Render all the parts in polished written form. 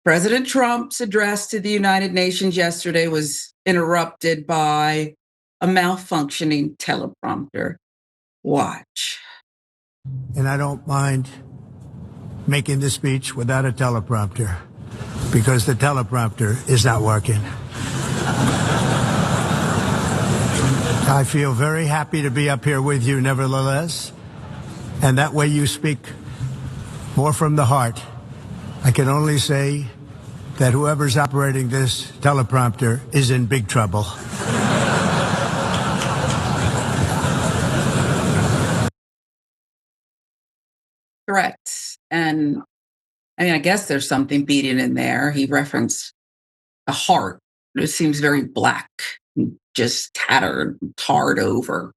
President Trump's address to the United Nations yesterday was interrupted by a malfunctioning teleprompter. Watch. And I don't mind making the speech without a teleprompter because the teleprompter is not working. I feel very happy to be up here with you nevertheless. And that way you speak more from the heart. I can only say that whoever's operating this teleprompter is in big trouble. Correct. And I mean, I guess there's something beating in there. He referenced a heart. It seems very black, just tattered, tarred over.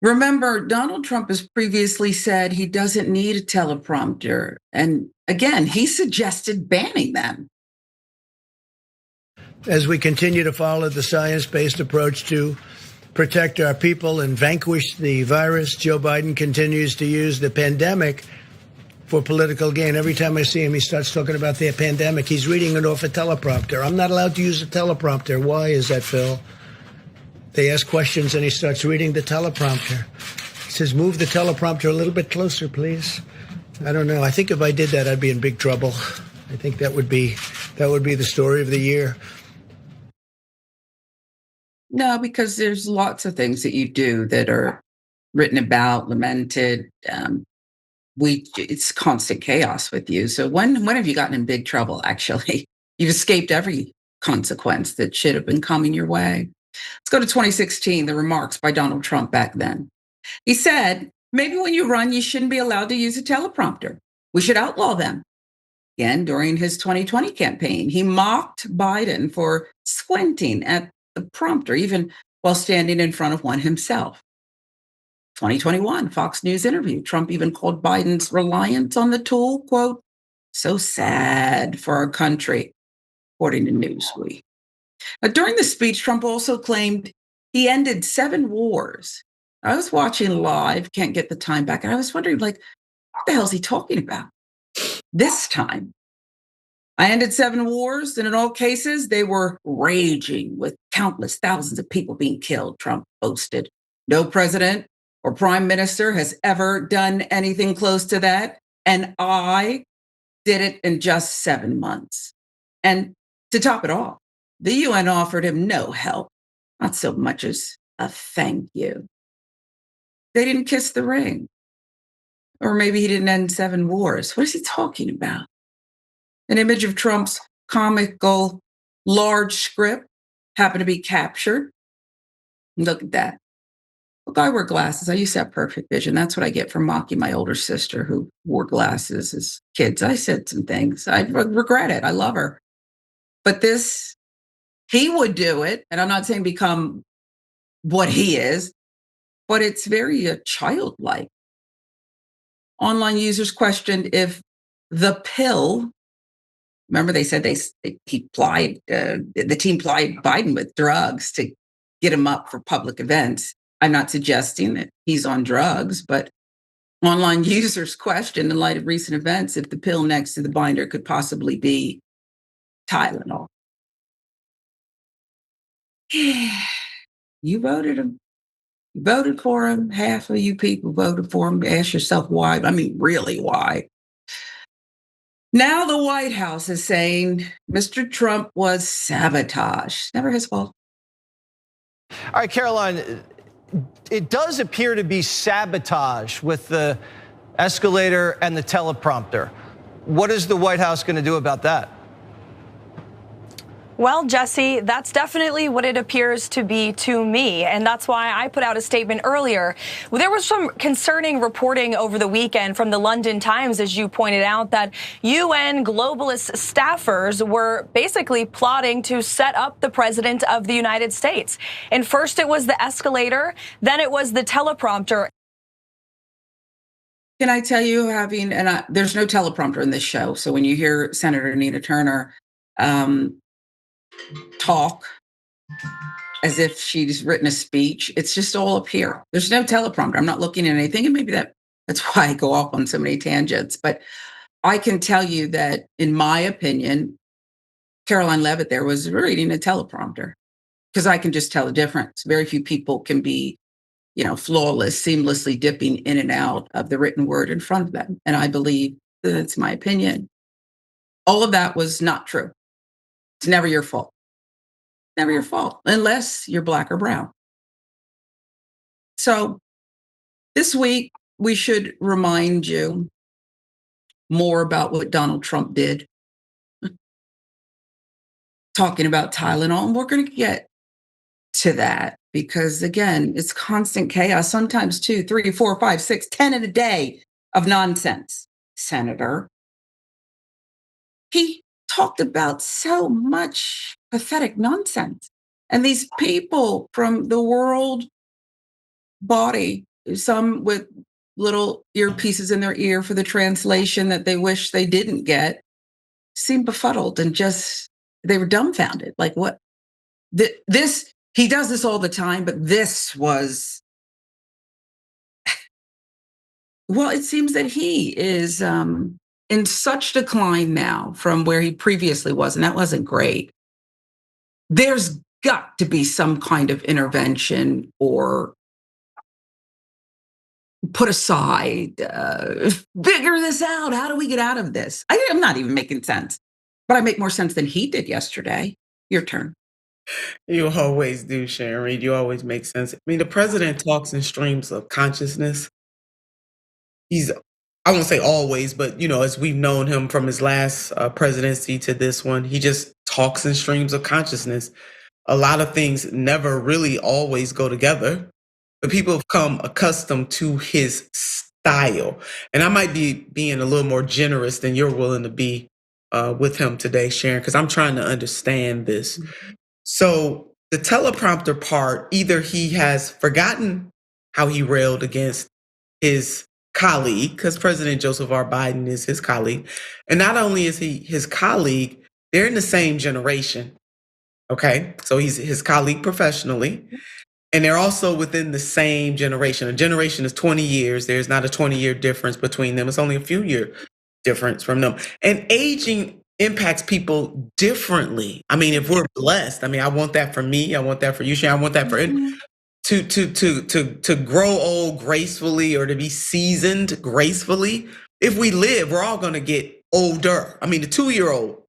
Remember, Donald Trump has previously said he doesn't need a teleprompter. And again, he suggested banning them. As we continue to follow the science-based approach to protect our people and vanquish the virus, Joe Biden continues to use the pandemic for political gain. Every time I see him, he starts talking about the pandemic. He's reading it off a teleprompter. I'm not allowed to use a teleprompter. Why is that, Phil? They ask questions and he starts reading the teleprompter. He says, move the teleprompter a little bit closer, please. I don't know. I think if I did that, I'd be in big trouble. I think that would be the story of the year. No, because there's lots of things that you do that are written about, lamented. It's constant chaos with you. So when have you gotten in big trouble, actually? You've escaped every consequence that should have been coming your way. Let's go to 2016, the remarks by Donald Trump back then. He said, maybe when you run, you shouldn't be allowed to use a teleprompter. We should outlaw them. Again, during his 2020 campaign, he mocked Biden for squinting at the prompter, even while standing in front of one himself. 2021, Fox News interview. Trump even called Biden's reliance on the tool, quote, so sad for our country, according to Newsweek. But during the speech, Trump also claimed he ended 7 wars. I was watching live, can't get the time back, and I was wondering, what the hell is he talking about this time? I ended 7 wars, and in all cases, they were raging with countless thousands of people being killed, Trump boasted. No president or prime minister has ever done anything close to that, and I did it in just 7 months. And to top it all, the UN offered him no help, not so much as a thank you. They didn't kiss the ring. Or maybe he didn't end 7 wars. What is he talking about? An image of Trump's comical large script happened to be captured. Look at that. Look, I wear glasses. I used to have perfect vision. That's what I get for mocking my older sister who wore glasses as kids. I said some things. I regret it. I love her. But this, he would do it. And I'm not saying become what he is, but it's very childlike. Online users questioned if the pill, remember they said the team plied Biden with drugs to get him up for public events. I'm not suggesting that he's on drugs, but online users questioned in light of recent events if the pill next to the binder could possibly be Tylenol. You voted him. You voted for him. Half of you people voted for him. Ask yourself why. I mean, really, why? Now the White House is saying Mr. Trump was sabotaged. Never his fault. All right, Caroline, it does appear to be sabotage with the escalator and the teleprompter. What is the White House going to do about that? Well, Jesse, that's definitely what it appears to be to me. And that's why I put out a statement earlier. There was some concerning reporting over the weekend from the London Times, as you pointed out, that UN globalist staffers were basically plotting to set up the president of the United States. And first it was the escalator, then it was the teleprompter. Can I tell you, there's no teleprompter in this show. So when you hear Senator Nina Turner, talk as if she's written a speech, it's just all up here. There's no teleprompter. I'm not looking at anything, and maybe that's why I go off on so many tangents. But I can tell you that, in my opinion, Caroline Levitt there was reading a teleprompter, because I can just tell the difference. Very few people can be, flawless, seamlessly dipping in and out of the written word in front of them. And I believe that's my opinion. All of that was not true. It's never your fault. Never your fault, unless you're Black or brown. So this week, we should remind you more about what Donald Trump did, talking about Tylenol. And we're going to get to that because, again, it's constant chaos, sometimes 2, 3, 4, 5, 6, 10 in a day of nonsense. Senator, he talked about so much pathetic nonsense. And these people from the world body, some with little earpieces in their ear for the translation that they wish they didn't get, seemed befuddled and they were dumbfounded. Like, what? This, he does this all the time, but this was, well, it seems that he is in such decline now from where he previously was, and that wasn't great. There's got to be some kind of intervention or put aside, figure this out. How do we get out of this? I'm not even making sense, but I make more sense than he did yesterday. Your turn. You always do, Sharon Reed. You always make sense. I mean, the president talks in streams of consciousness. I won't say always, but, as we've known him from his last presidency to this one, he just talks in streams of consciousness. A lot of things never really always go together, but people have come accustomed to his style. And I might be being a little more generous than you're willing to be with him today, Sharon, because I'm trying to understand this. Mm-hmm. So the teleprompter part, either he has forgotten how he railed against his colleague, because President Joseph R. Biden is his colleague. And not only is he his colleague, they're in the same generation. Okay, so he's his colleague professionally. And they're also within the same generation. A generation is 20 years. There's not a 20-year difference between them. It's only a few year difference from them. And aging impacts people differently. I mean, if we're blessed, I want that for me. I want that for you, Sharon. I want that for to grow old gracefully or to be seasoned gracefully. If we live, we're all going to get older. The 2-year-old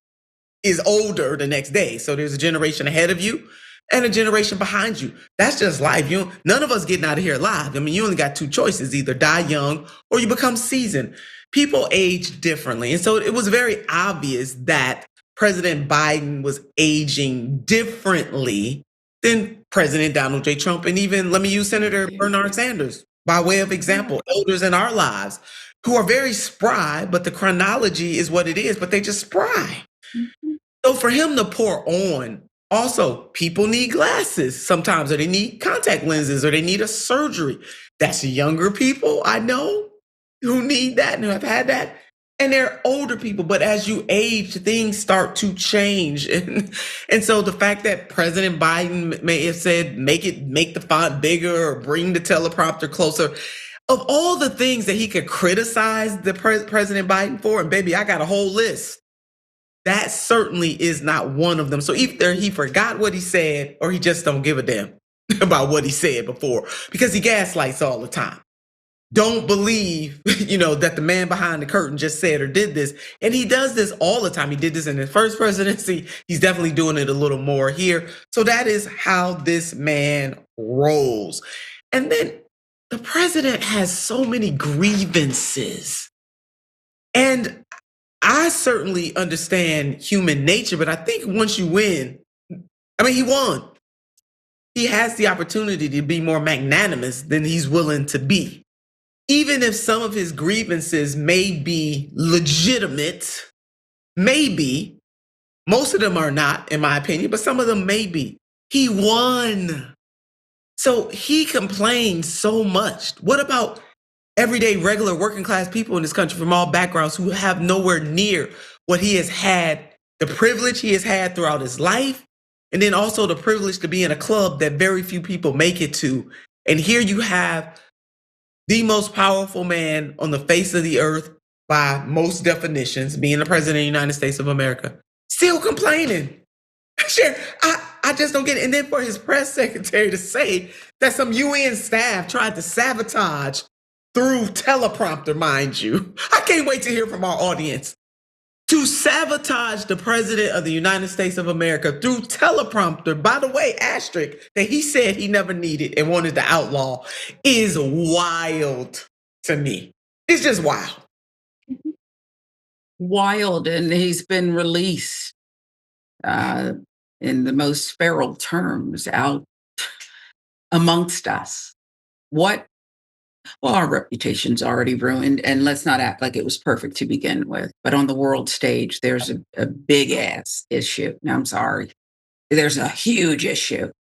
is older the next day. So there's a generation ahead of you and a generation behind you. That's just life. None of us getting out of here alive. You only got 2 choices, either die young or you become seasoned. People age differently. And so it was very obvious that President Biden was aging differently than President Donald J. Trump. And even, let me use Senator Bernard Sanders by way of example, elders in our lives who are very spry, but the chronology is what it is, but they just spry. Mm-hmm. So for him to pour on, also, people need glasses sometimes, or they need contact lenses, or they need a surgery. That's younger people I know who need that and who have had that. And they're older people, but as you age, things start to change. And so the fact that President Biden may have said, make the font bigger or bring the teleprompter closer, of all the things that he could criticize the President Biden for, and baby, I got a whole list. That certainly is not one of them. So either he forgot what he said or he just don't give a damn about what he said before, because he gaslights all the time. Don't believe, that the man behind the curtain just said or did this. And he does this all the time. He did this in his first presidency. He's definitely doing it a little more here. So that is how this man rolls. And then the president has so many grievances. And I certainly understand human nature, but I think once you win, he won. He has the opportunity to be more magnanimous than he's willing to be. Even if some of his grievances may be legitimate, maybe, most of them are not, in my opinion, but some of them may be. He won. So he complains so much. What about everyday, regular, working class people in this country from all backgrounds who have nowhere near what he has had, the privilege he has had throughout his life, and then also the privilege to be in a club that very few people make it to. And here you have the most powerful man on the face of the earth by most definitions, being the president of the United States of America, still complaining. Sharon, I just don't get it. And then for his press secretary to say that some UN staff tried to sabotage through teleprompter, mind you. I can't wait to hear from our audience. To sabotage the president of the United States of America through teleprompter, by the way, asterisk, that he said he never needed and wanted to outlaw, is wild to me. It's just wild. Wild, and he's been released in the most feral terms out amongst us. What? Well, our reputation's already ruined, and let's not act like it was perfect to begin with. But on the world stage, there's a big ass issue. Now, I'm sorry. There's a huge issue